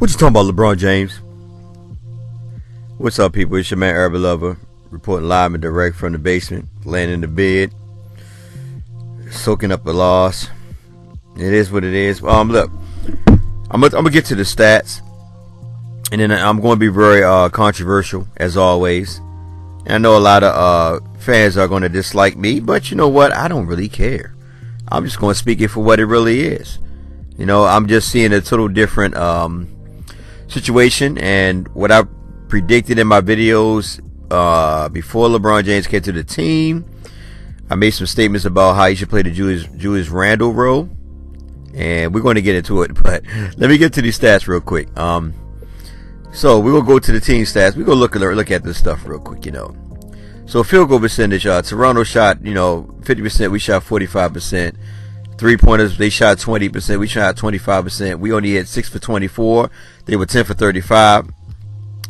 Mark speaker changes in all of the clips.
Speaker 1: What you talking about, LeBron James? What's up, people? It's your man, Urban Lover, reporting live and direct from the basement, laying in the bed, soaking up a loss. It is what it is. Look, I'm gonna get to the stats, and then I'm going to be very controversial as always. And I know a lot of fans are going to dislike me, but you know what? I don't really care. I'm just going to speak it for what it really is. You know, I'm just seeing a total different situation, and what I predicted in my videos before LeBron James came to the team. I made some statements about how he should play the Julius Randle role, and we're going to get into it. But let me get to these stats real quick. So we're gonna go to the team stats. We're gonna look at this stuff real quick. You know, so field goal percentage. Toronto shot 50%. We shot 45%. 3-pointers, they shot 20%. We shot 25%. We only hit 6 for 24. They were 10 for 35.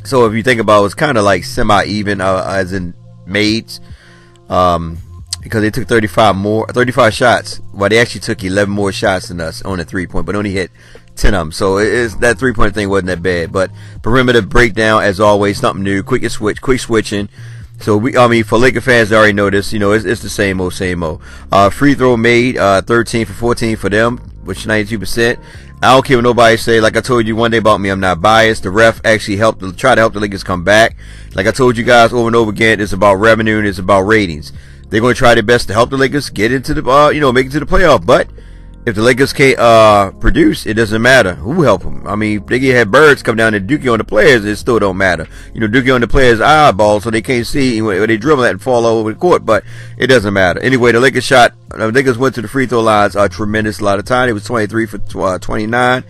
Speaker 1: So if you think about it, it's kind of like semi-even as in maids, because they took 35 shots. Well, they actually took 11 more shots than us on the 3-point, but only hit 10 of them. So that 3-point thing wasn't that bad. But perimeter breakdown, as always, something new. Quick switching. So for Laker fans, they already know this. You know, it's the same old. Free throw made, 13 for 14 for them, which is 92%. I don't care what nobody say. Like I told you one day about me, I'm not biased. The ref actually try to help the Lakers come back. Like I told you guys over and over again, it's about revenue and it's about ratings. They're going to try their best to help the Lakers get into the, make it to the playoff. But if the Lakers can't produce, it doesn't matter who help them. I mean, they had birds come down and dookie on the players, it still don't matter. You know, dookie on the players' eyeballs so they can't see when they dribble that and fall all over the court, but it doesn't matter. Anyway, the Lakers went to the free throw lines tremendous a lot of time. It was 23 for 29.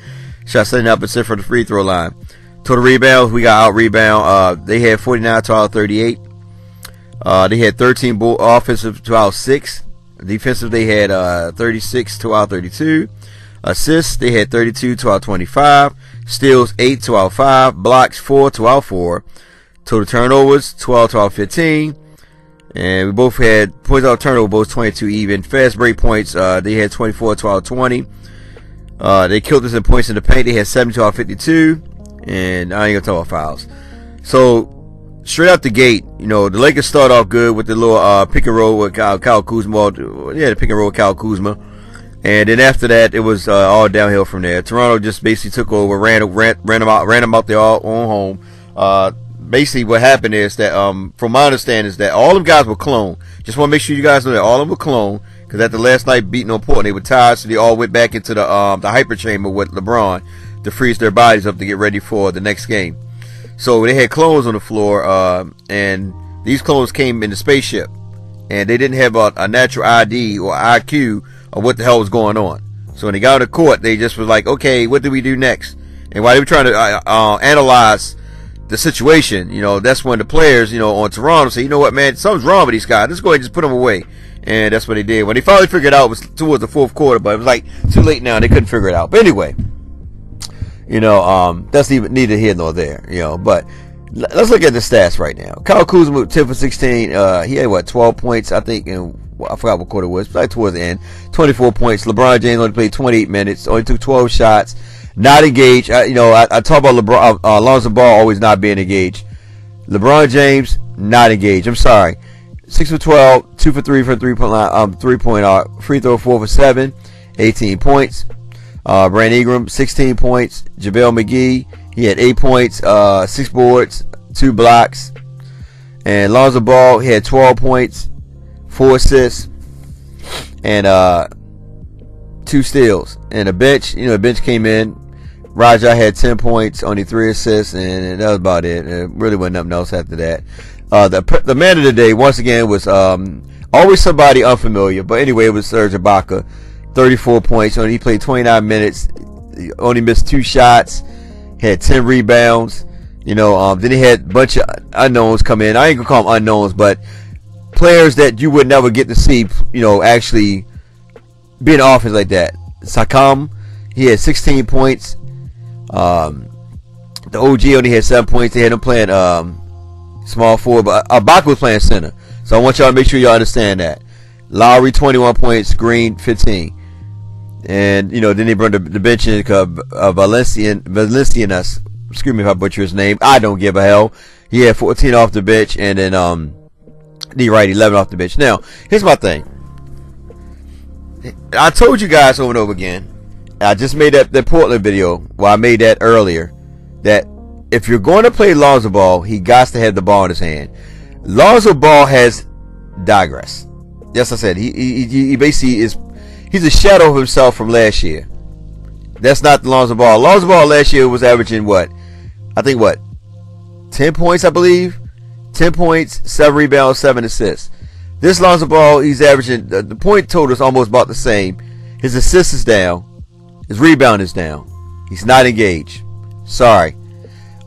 Speaker 1: Shot 79% from the free throw line. Total rebounds, we got out rebound. They had 49 to out 38. They had 13 offensive to out 6. Defensive, they had 36 to out 32. Assists, they had 32 to out 25. Steals, 8 to out 5. Blocks, 4 to out 4. Total turnovers, 12 to out 15. And we both had points out turnover, both 22 even. Fast break points, they had 24 to out 20. They killed us in points in the paint. They had 7 to out 52. And I ain't gonna talk about fouls. So straight out the gate, you know, the Lakers start off good with the little pick and roll with Kyle Kuzma. The pick and roll with Kyle Kuzma. And then after that, it was all downhill from there. Toronto just basically took over, ran them out their own home. Basically, what happened is that, from my understanding, is that all them guys were cloned. Just want to make sure you guys know that all of them were cloned, because after last night beating on Portland, they were tired, so they all went back into the hyper chamber with LeBron to freeze their bodies up to get ready for the next game. So they had clones on the floor, and these clones came in the spaceship, and they didn't have a natural ID or IQ of what the hell was going on. So when they got on the court, they just was like, okay, what do we do next? And while they were trying to analyze the situation, you know, that's when the players, you know, on Toronto say, you know what, man, something's wrong with these guys. Let's go ahead and just put them away. And that's what they did. When they finally figured it out, it was towards the fourth quarter, but it was like too late now. They couldn't figure it out. But anyway, you know, that's neither here nor there, you know. But let's look at the stats right now. Kyle Kuzma, 10 for 16. He had, 12 points, I think, and I forgot what quarter it was, but like towards the end. 24 points. LeBron James only played 28 minutes, only took 12 shots, not engaged. I talk about LeBron, Lonzo Ball always not being engaged. LeBron James, not engaged. I'm sorry. 6 for 12, 2 for 3 for 3-point line, 3-point arc. Free throw, 4 for 7, 18 points. Brandon Ingram, 16 points. JaVale McGee, he had 8 points, 6 boards, 2 blocks. And Lonzo Ball, he had 12 points, 4 assists, and 2 steals. And the bench came in. Raja had 10 points, only 3 assists, and that was about it. There really wasn't nothing else after that. The man of the day, once again, was always somebody unfamiliar. But anyway, it was Serge Ibaka. 34 points. He played 29 minutes. He only missed 2 shots. Had 10 rebounds. You know, then he had a bunch of unknowns come in. I ain't gonna call them unknowns, but players that you would never get to see, you know, actually be in offense like that. Sakam, he had 16 points. The OG only had 7 points. They had him playing small forward, but Ibaka was playing center. So I want y'all to make sure y'all understand that. Lowry, 21 points. Green, 15. And, you know, then they brought the bench in Valencianas. Excuse me if I butcher his name. I don't give a hell. He had 14 off the bench, and then, you're right, 11 off the bench. Now, here's my thing. I told you guys over and over again, I just made that Portland video, well, I made that earlier, that if you're going to play Lonzo Ball, he got to have the ball in his hand. Lonzo Ball has digressed. Yes, I said, he basically is, he's a shadow of himself from last year. That's not the Lonzo Ball. Lonzo Ball last year was averaging what? I think what? 10 points, I believe. 10 points, 7 rebounds, 7 assists. This Lonzo Ball, he's averaging, the point total is almost about the same. His assist is down. His rebound is down. He's not engaged. Sorry.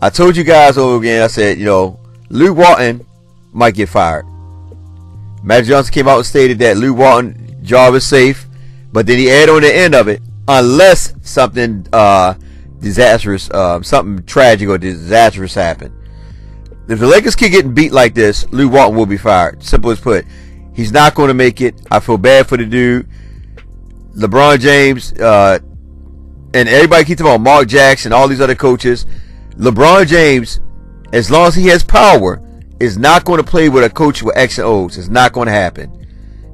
Speaker 1: I told you guys over again, I said, you know, Luke Walton might get fired. Magic Johnson came out and stated that Luke Walton's job is safe, but then he added on the end of it, unless something disastrous, something tragic or disastrous happened. If the Lakers keep getting beat like this, Luke Walton will be fired. Simple as put. He's not going to make it. I feel bad for the dude. LeBron James, and everybody keeps talking about Mark Jackson, all these other coaches. LeBron James, as long as he has power, is not going to play with a coach with X and O's. It's not going to happen.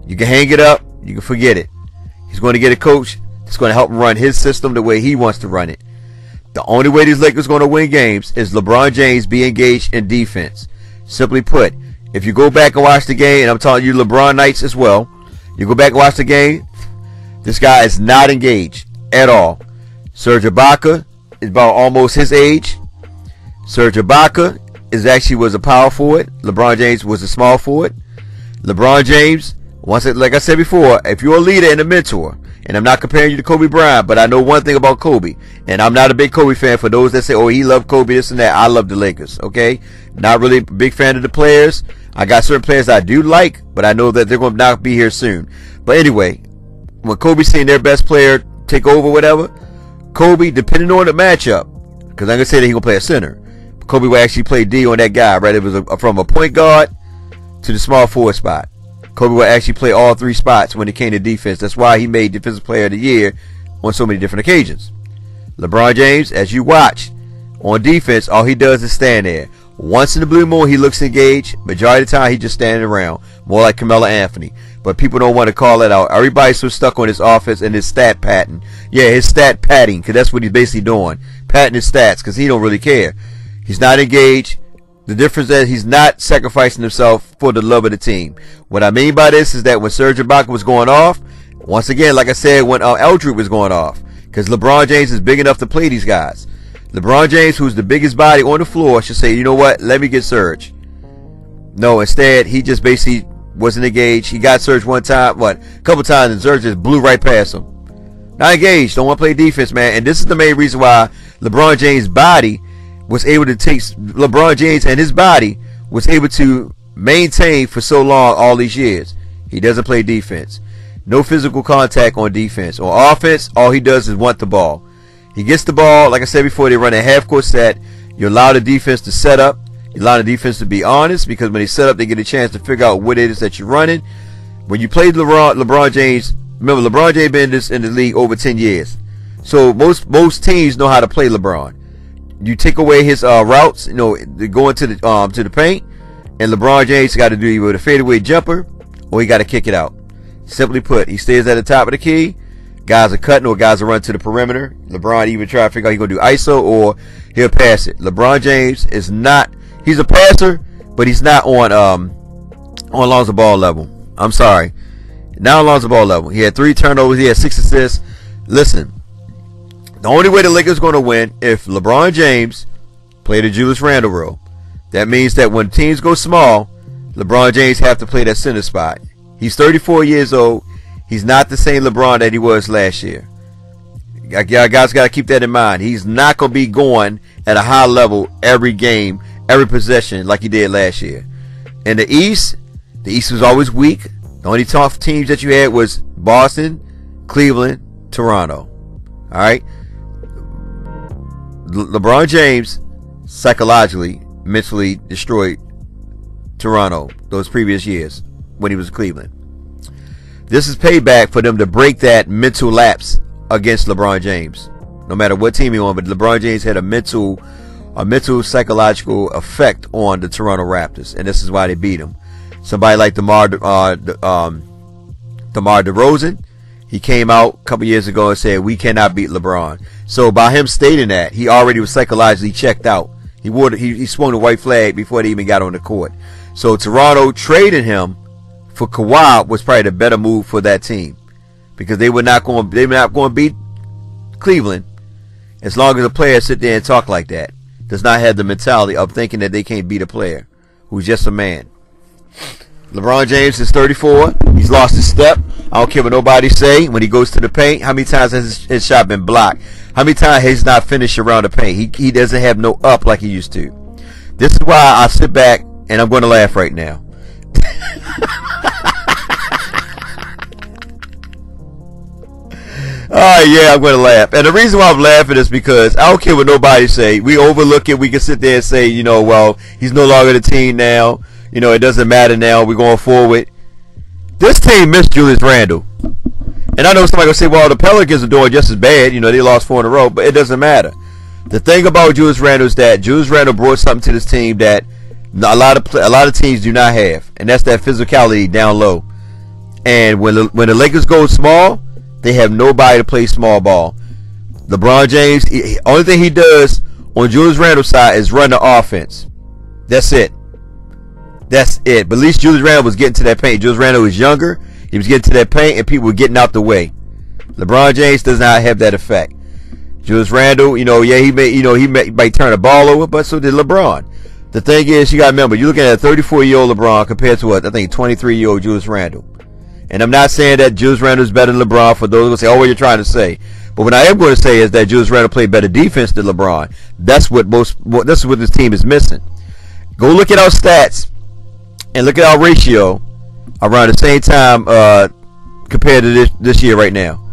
Speaker 1: You can hang it up. You can forget it. He's going to get a coach that's going to help him run his system the way he wants to run it. The only way these Lakers are going to win games is LeBron James be engaged in defense. Simply put, if you go back and watch the game, and I'm telling you LeBron nights as well, you go back and watch the game, this guy is not engaged at all. Serge Ibaka is about almost his age. Serge Ibaka was a power forward. LeBron James was a small forward. LeBron James, like I said before, if you're a leader and a mentor, and I'm not comparing you to Kobe Bryant, but I know one thing about Kobe, and I'm not a big Kobe fan. For those that say, oh, he loved Kobe, this and that, I love the Lakers, okay? Not really a big fan of the players. I got certain players I do like, but I know that they're going to not be here soon. But anyway, when Kobe's seeing their best player take over, whatever, Kobe, depending on the matchup, because I'm going to say that he's going to play a center, Kobe will actually play D on that guy, right? It was from a point guard to the small forward spot. Kobe will actually play all three spots when it came to defense. That's why he made Defensive Player of the Year on so many different occasions. LeBron James, as you watch, on defense, all he does is stand there. Once in the blue moon, he looks engaged. Majority of the time, he's just standing around. More like Carmelo Anthony. But people don't want to call that out. Everybody's so stuck on his offense and his stat pattern. Yeah, his stat padding, because that's what he's basically doing. Patting his stats, because he don't really care. He's not engaged. The difference is he's not sacrificing himself for the love of the team. What I mean by this is that when Serge Ibaka was going off, once again, like I said, when Eldrick was going off, because LeBron James is big enough to play these guys. LeBron James, who's the biggest body on the floor, should say, you know what, let me get Serge. No, instead, he just basically wasn't engaged. He got Serge one time, a couple times, and Serge just blew right past him. Not engaged, don't want to play defense, man. And this is the main reason why LeBron James' body was able to take, LeBron James and his body was able to maintain for so long all these years. He doesn't play defense. No physical contact on defense. On offense, all he does is want the ball. He gets the ball, like I said before, they run a half-court set. You allow the defense to set up. You allow the defense to be honest, because when they set up, they get a chance to figure out what it is that you're running. When you play LeBron James, remember, LeBron James been in the league over 10 years. So most teams know how to play LeBron. You take away his routes, you know, going to the paint, and LeBron James got to do either a fadeaway jumper or he got to kick it out. Simply put, he stays at the top of the key. Guys are cutting or guys are running to the perimeter. LeBron even try to figure out he's going to do ISO or he'll pass it. LeBron James is not, he's a passer, but he's not on Lonzo Ball level. I'm sorry. Not on Lonzo Ball level. He had 3 turnovers. He had 6 assists. Listen. The only way the Lakers are going to win if LeBron James play the Julius Randle role. That means that when teams go small, LeBron James have to play that center spot. He's 34 years old. He's not the same LeBron that he was last year. Guys got to keep that in mind. He's not going to be going at a high level every game, every possession like he did last year. In the East was always weak. The only tough teams that you had was Boston, Cleveland, Toronto. All right. LeBron James psychologically, mentally destroyed Toronto those previous years when he was in Cleveland. This is payback for them to break that mental lapse against LeBron James, no matter what team he on. But LeBron James had a mental psychological effect on the Toronto Raptors, and this is why they beat him. Somebody like DeMar DeRozan, he came out a couple years ago and said we cannot beat LeBron. So by him stating that, he already was psychologically checked out. He swung the white flag before they even got on the court. So Toronto trading him for Kawhi was probably the better move for that team, because they were not going to beat Cleveland as long as a player sit there and talk like that. Does not have the mentality of thinking that they can't beat a player who's just a man. LeBron James is 34. He's lost his step. I don't care what nobody say. When he goes to the paint, how many times has his shot been blocked? How many times has he not finished around the paint? He doesn't have no up like he used to. This is why I sit back and I'm going to laugh right now. Yeah, I'm going to laugh. And the reason why I'm laughing is because I don't care what nobody say. We overlook it. We can sit there and say, you know, well, he's no longer the team now. You know, it doesn't matter now. We're going forward. This team missed Julius Randle. And I know somebody going to say, well, the Pelicans are doing just as bad. You know, they lost 4 in a row. But it doesn't matter. The thing about Julius Randle is that Julius Randle brought something to this team that a lot of teams do not have. And that's that physicality down low. And when the Lakers go small, they have nobody to play small ball. LeBron James, only thing he does on Julius Randle's side is run the offense. That's it. That's it. But at least Julius Randle was getting to that paint. Julius Randle was younger. He was getting to that paint, and people were getting out the way. LeBron James does not have that effect. Julius Randle, he might turn the ball over, but so did LeBron. The thing is, you got to remember, you're looking at a 34-year-old LeBron compared to 23-year-old Julius Randle. And I'm not saying that Julius Randle is better than LeBron for those who say, oh, what you're trying to say. But what I am going to say is that Julius Randle played better defense than LeBron. That's what this team is missing. Go look at our stats and look at our ratio around the same time compared to this year right now.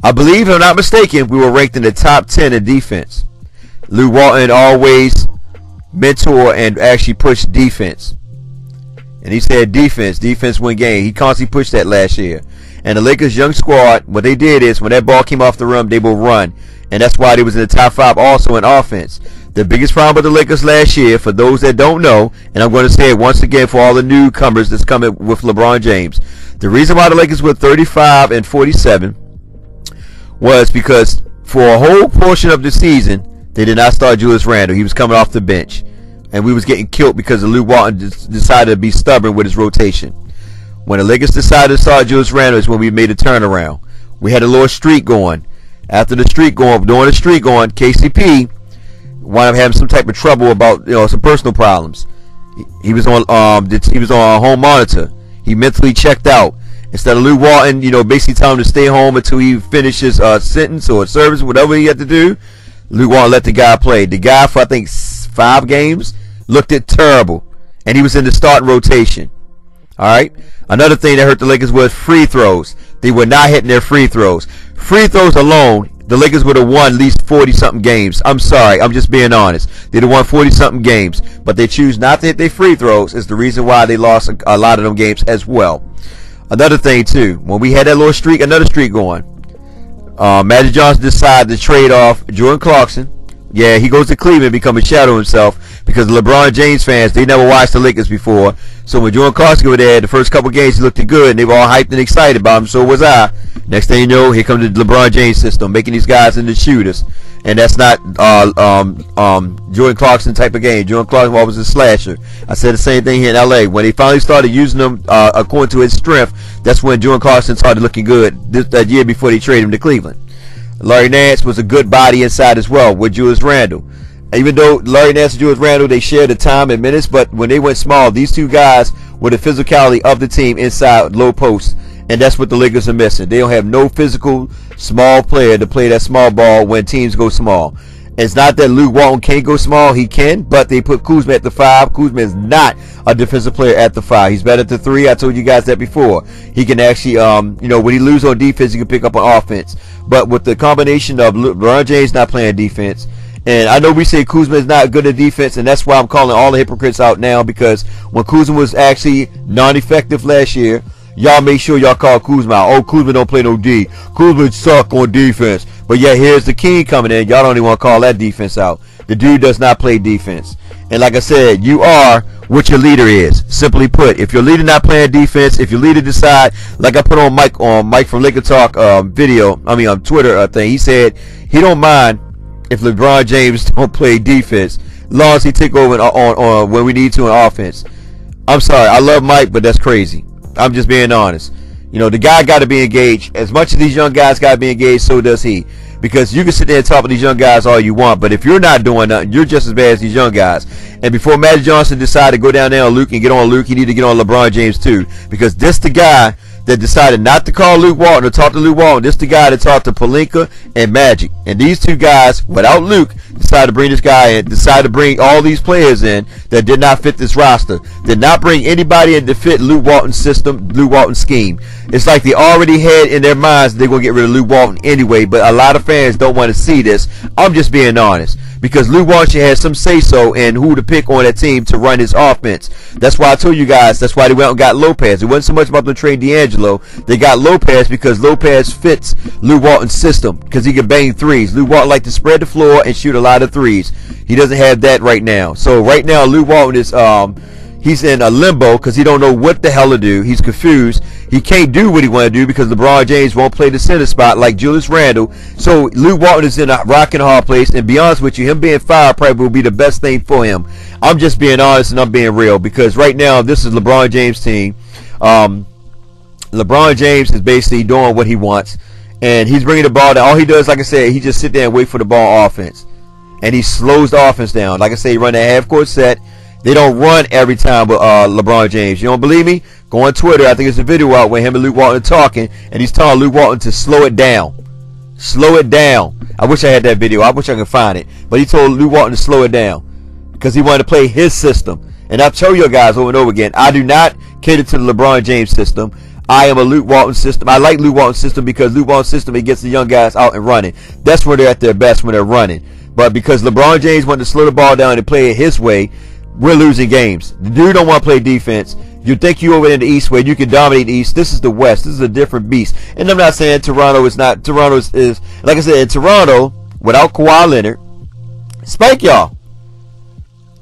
Speaker 1: I believe, if I'm not mistaken, we were ranked in the top 10 in defense. Lou Walton always mentor and actually push defense. And he said defense win game. He constantly pushed that last year. And the Lakers' young squad, what they did is when that ball came off the rim, they will run. And that's why they was in the top 5 also in offense. The biggest problem with the Lakers last year, for those that don't know, and I'm going to say it once again for all the newcomers that's coming with LeBron James, the reason why the Lakers were 35 and 47 was because for a whole portion of the season, they did not start Julius Randle. He was coming off the bench. And we was getting killed because Lou Walton decided to be stubborn with his rotation. When the Lakers decided to start Julius Randle is when we made a turnaround. We had a little streak going. After the streak going, during the streak going, KCP wound up having some type of trouble about some personal problems. He was on a home monitor. He mentally checked out. Instead of Lou Walton, basically telling him to stay home until he finishes a sentence or a service, whatever he had to do, Lou Walton let the guy play. The guy for I think 5 games looked it terrible, and he was in the starting rotation. All right. Another thing that hurt the Lakers was free throws. They were not hitting their free throws. Free throws alone, the Lakers would have won at least 40-something games. I'm sorry, I'm just being honest. They'd have won 40-something games, but they choose not to hit their free throws. Is the reason why they lost a lot of them games as well. Another thing too, when we had that little streak, another streak going, Magic Johnson decided to trade off Jordan Clarkson. Yeah, he goes to Cleveland, become a shadow himself, because the LeBron James fans, they never watched the Lakers before. So when Jordan Clarkson was there, the first couple games he looked good, and they were all hyped and excited about him. So was I. Next thing you know, here comes the LeBron James system, making these guys into shooters, and that's not Jordan Clarkson type of game. Jordan Clarkson was a slasher. I said the same thing here in LA. When they finally started using him according to his strength, that's when Jordan Clarkson started looking good. That year before they traded him to Cleveland. Larry Nance was a good body inside as well with Julius Randle. Even though Larry Nance and Julius Randle, they shared the time and minutes, but when they went small, these two guys were the physicality of the team inside low posts, and that's what the Lakers are missing. They don't have no physical small player to play that small ball when teams go small. It's not that Luke Walton can't go small. He can, but they put Kuzma at the 5. Kuzma is not a defensive player at the 5. He's better at the 3. I told you guys that before. He can actually, when he loses on defense, he can pick up on offense. But with the combination of LeBron James not playing defense, and I know we say Kuzma is not good at defense, and that's why I'm calling all the hypocrites out now, because when Kuzma was actually non-effective last year, y'all make sure y'all call Kuzma out. Oh, Kuzma don't play no D. Kuzma suck on defense. But yeah, here's the king coming in. Y'all don't even want to call that defense out. The dude does not play defense. And like I said, you are what your leader is. Simply put, if your leader not playing defense, if your leader decide, like I put on Mike from Laker Talk video, on Twitter thing, he said he don't mind if LeBron James don't play defense, as long as he take over on when we need to in offense. I'm sorry, I love Mike, but that's crazy. I'm just being honest. You know, the guy got to be engaged. As much as these young guys got to be engaged, so does he. Because you can sit there and talk to these young guys all you want, but if you're not doing nothing, you're just as bad as these young guys. And before Magic Johnson decided to go down there on Luke and get on Luke, he needed to get on LeBron James too. Because this the guy that decided not to call Luke Walton or talk to Luke Walton. This the guy that talked to Pelinka and Magic. And these two guys, without Luke, decided to bring this guy in, decided to bring all these players in that did not fit this roster. Did not bring anybody in to fit Luke Walton's system, Luke Walton's scheme. It's like they already had in their minds they're going to get rid of Luke Walton anyway, but a lot of fans don't want to see this. I'm just being honest. Because Luke Walton had some say-so in who to pick on that team to run his offense. That's why I told you guys, that's why they went and got Lopez. It wasn't so much about them trading D'Angelo. They got Lopez because Lopez fits Luke Walton's system because he can bang threes. Luke Walton likes to spread the floor and shoot a lot of threes. He doesn't have that right now. So right now, Luke Walton is he's in a limbo because he don't know what the hell to do. He's confused. He can't do what he want to do because LeBron James won't play the center spot like Julius Randle. So Luke Walton is in a rock and a hard place. And be honest with you, him being fired probably will be the best thing for him. I'm just being honest and I'm being real because right now this is LeBron James' team. LeBron James is basically doing what he wants. And he's bringing the ball down. All he does, like I said, he just sit there and wait for the ball offense. And he slows the offense down. Like I say, he run a half-court set. They don't run every time with LeBron James. You don't believe me? Go on Twitter. I think it's a video out where him and Luke Walton are talking, and he's telling Luke Walton to slow it down. Slow it down. I wish I had that video. I wish I could find it. But he told Luke Walton to slow it down because he wanted to play his system. And I've told you guys over and over again, I do not cater to the LeBron James system. I am a Luke Walton system. I like Luke Walton's system because Luke Walton's system, it gets the young guys out and running. That's where they're at their best, when they're running. But because LeBron James wanted to slow the ball down and play it his way, we're losing games. The dude don't want to play defense. You think you over in the East where you can dominate the East. This is the West. This is a different beast. And I'm not saying Toronto is not. Toronto is like I said, in Toronto, without Kawhi Leonard, spike y'all.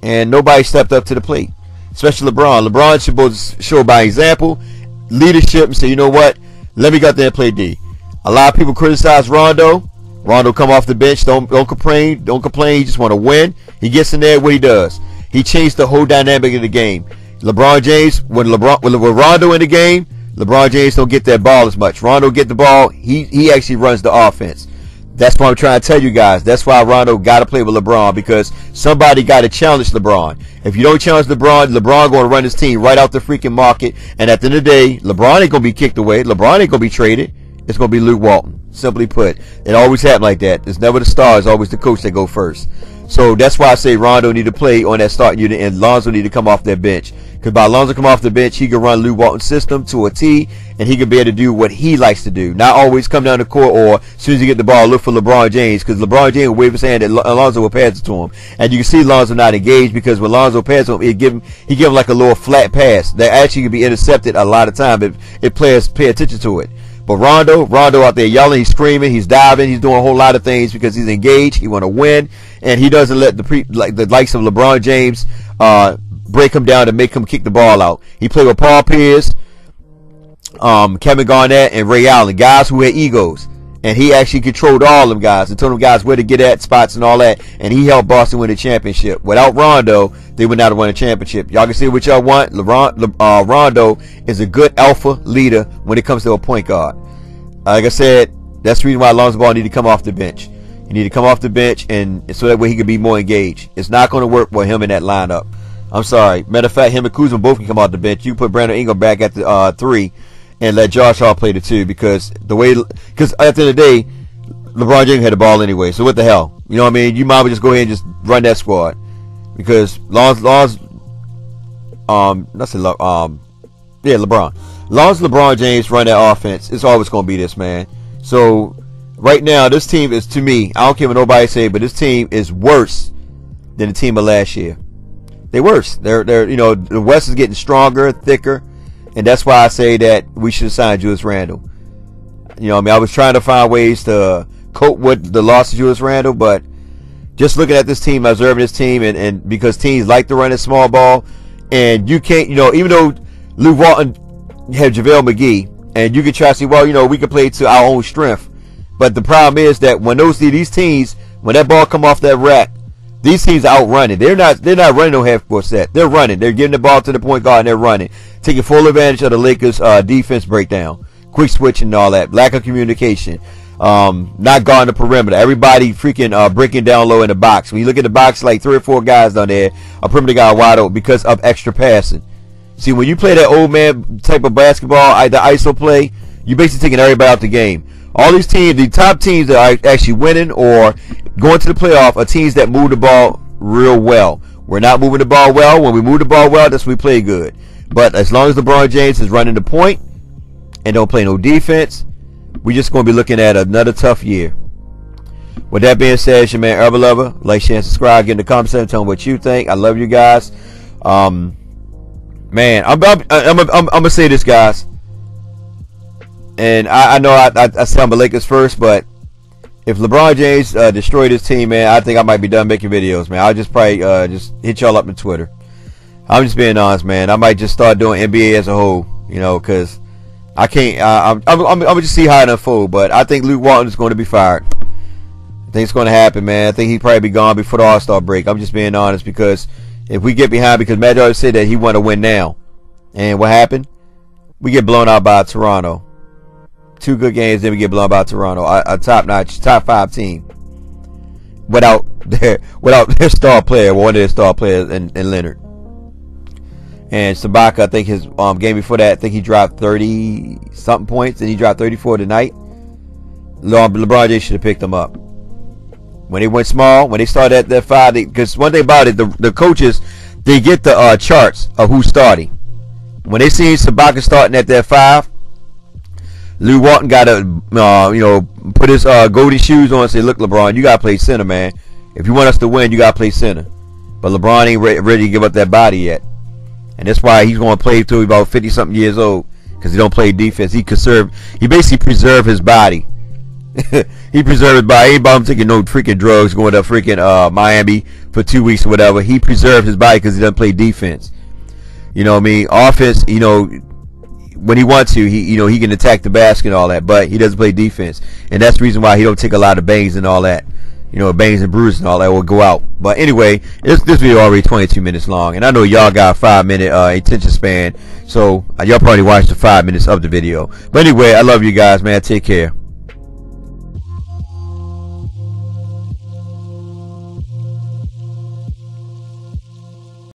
Speaker 1: And nobody stepped up to the plate. Especially LeBron. LeBron's supposed to show by example, leadership, and say, you know what? Let me go out there and play D. A lot of people criticize Rondo. Rondo come off the bench. Don't complain. Don't complain. He just want to win. He gets in there, what he does. He changed the whole dynamic of the game. LeBron James, with Rondo in the game, LeBron James don't get that ball as much. Rondo get the ball, he actually runs the offense. That's what I'm trying to tell you guys. That's why Rondo got to play with LeBron, because somebody got to challenge LeBron. If you don't challenge LeBron, LeBron going to run his team right out the freaking market. And at the end of the day, LeBron ain't going to be kicked away. LeBron ain't going to be traded. It's going to be Luke Walton. Simply put, it always happened like that. It's never the star. It's always the coach that go first. So that's why I say Rondo need to play on that starting unit, and Lonzo need to come off that bench. Because by Lonzo come off the bench, he can run Luke Walton's system to a T, and he can be able to do what he likes to do. Not always come down the court, or as soon as you get the ball, look for LeBron James, because LeBron James will wave his hand and Lonzo will pass it to him. And you can see Lonzo not engaged, because when Lonzo passes him, he give him like a little flat pass that actually can be intercepted a lot of time if players pay attention to it. But Rondo out there yelling, he's screaming, he's diving, he's doing a whole lot of things because he's engaged. He want to win, and he doesn't let the likes of LeBron James break him down and make him kick the ball out. He played with Paul Pierce, Kevin Garnett, and Ray Allen, guys who had egos, and he actually controlled all them guys and told them guys where to get at spots and all that, and he helped Boston win the championship. Without Rondo, they would not have won a championship. Y'all can see what y'all want. Rondo is a good alpha leader when it comes to a point guard. Like I said, that's the reason why Lonzo Ball need to come off the bench. He need to come off the bench, and so that way he can be more engaged. It's not going to work with him in that lineup. I'm sorry. Matter of fact, him and Kuzma both can come off the bench. You put Brandon Ingram back at the 3 and let Josh Hart play the 2, because at the end of the day, LeBron James had the ball anyway. So what the hell? You know what I mean? You might just go ahead and just run that squad, because LeBron James run that offense. It's always going to be this, man. So right now, this team is, to me, I don't care what nobody say, but this team is worse than the team of last year. They're worse. They're the West is getting stronger, thicker. And that's why I say that we should sign Julius Randle. You know what I mean? I was trying to find ways to cope with the loss of Julius Randle, but just looking at this team, observing this team, and because teams like to run a small ball, and you can't, you know, even though Luke Walton had JaVale McGee, and you can try to say, well, you know, we can play to our own strength. But the problem is that when these teams, when that ball come off that rack, these teams are outrunning. They're not running no half-court set. They're running. They're giving the ball to the point guard and they're running, taking full advantage of the Lakers' defense breakdown, quick switching and all that, lack of communication, not guarding the perimeter. Everybody freaking breaking down low in the box. When you look at the box, like 3 or 4 guys down there, a perimeter guy wide open because of extra passing. See, when you play that old man type of basketball, the ISO play, you're basically taking everybody out the game. All these teams, the top teams that are actually winning or going to the playoff are teams that move the ball real well. We're not moving the ball well. When we move the ball well, that's when we play good. But as long as LeBron James is running the point and don't play no defense, we're just going to be looking at another tough year. With that being said, it's your man Herbal Lover. Like, share, and subscribe. Get in the comment section. Tell me what you think. I love you guys. Man, I'm gonna say this, guys. And I know I said I'm a Lakers first, but if LeBron James destroyed his team, man, I think I might be done making videos, man. I'll just probably just hit y'all up on Twitter. I'm just being honest, man. I might just start doing NBA as a whole, you know, because I can't. I'm gonna just see how it unfolds. But I think Luke Walton is going to be fired. I think it's going to happen, man. I think he'd probably be gone before the All-Star break. I'm just being honest, because if we get behind, because Matt always said that he want to win now, and what happened? We get blown out by Toronto. 2 good games, then we get blown out by Toronto, a top-notch, top 5 team, without their star player, one of their star players, in Leonard. And Sabaka, I think his game before that, I think he dropped 30-something points, and he dropped 34 tonight. LeBron James should have picked him up. When they went small, when they started at that 5, because one thing about it, the coaches, they get the charts of who's starting. When they see Sabaka starting at that 5, Lou Walton got to, you know, put his golden shoes on and say, look, LeBron, you got to play center, man. If you want us to win, you got to play center. But LeBron ain't ready to give up that body yet. And that's why he's going to play till he's about 50-something years old, because he don't play defense. He basically preserve his body. He preserved his body. Ain't about him taking no freaking drugs, going to freaking Miami for 2 weeks or whatever. He preserved his body because he doesn't play defense. You know what I mean? Offense, you know, when he wants to, he can attack the basket and all that, but he doesn't play defense. And that's the reason why he don't take a lot of bangs and all that. You know, bangs and bruises and all that will go out. But anyway, this video already 22 minutes long, and I know y'all got a 5-minute attention span, so y'all probably watched the 5 minutes of the video. But anyway, I love you guys, man. Take care.